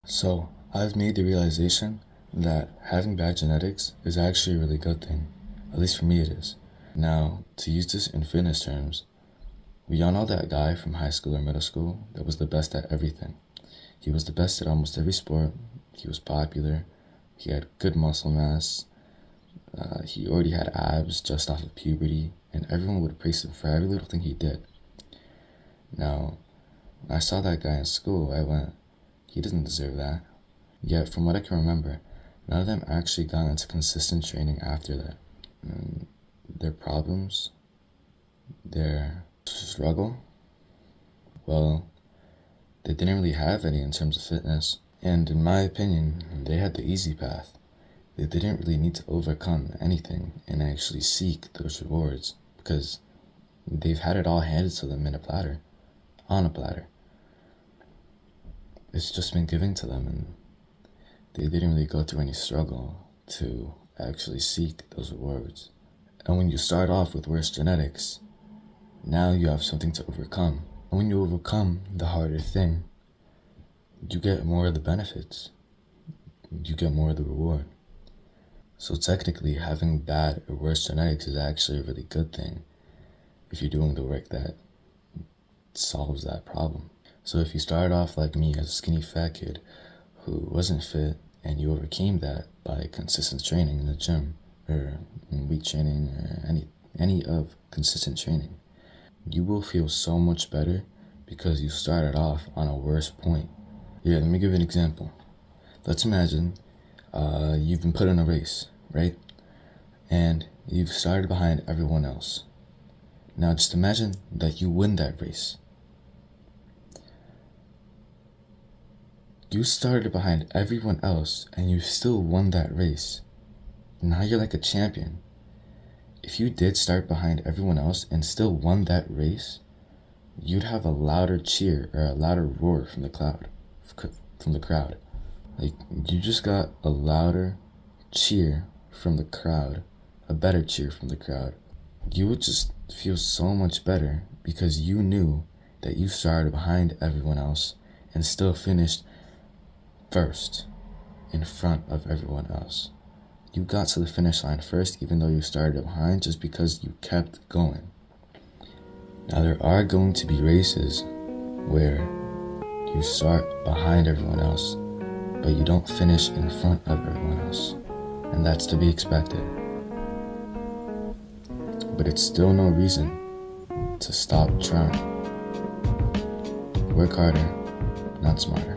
So, I've made the realization that having bad genetics is actually a really good thing. At least for me, it is. Now, to use this in fitness terms, we all know that guy from high school or middle school that was the best at everything. He was the best at almost every sport. He was popular. He had good muscle mass. He already had abs just off of puberty, and everyone would praise him for every little thing he did. Now, when I saw that guy in school, I went, he doesn't deserve that. Yet, from what I can remember, none of them actually got into consistent training after that. And their problems, their struggle, well, they didn't really have any in terms of fitness. And in my opinion, they had the easy path. They didn't really need to overcome anything and actually seek those rewards because they've had it all handed to them in a platter, on a platter. It's just been given to them, and they didn't really go through any struggle to actually seek those rewards. And when you start off with worse genetics, now you have something to overcome. And when you overcome the harder thing, you get more of the benefits. You get more of the reward. So technically, having bad or worse genetics is actually a really good thing if you're doing the work that solves that problem. So if you started off like me as a skinny fat kid who wasn't fit, and you overcame that by consistent training in the gym or in weight training or any of consistent training, you will feel so much better because you started off on a worse point. Yeah, let me give you an example. Let's imagine you've been put in a race, right? And you've started behind everyone else. Now just imagine that you win that race. You started behind everyone else and you still won that race. Now you're like a champion. If you did start behind everyone else and still won that race, you'd have a louder cheer or a louder roar from the crowd. Like, you just got a louder cheer from the crowd, a better cheer from the crowd. You would just feel so much better because you knew that you started behind everyone else and still finished first in front of everyone else. You got to the finish line first even though you started behind just because you kept going. Now there are going to be races where you start behind everyone else, but you don't finish in front of everyone else, and that's to be expected. But it's still no reason to stop trying. Work harder, not smarter.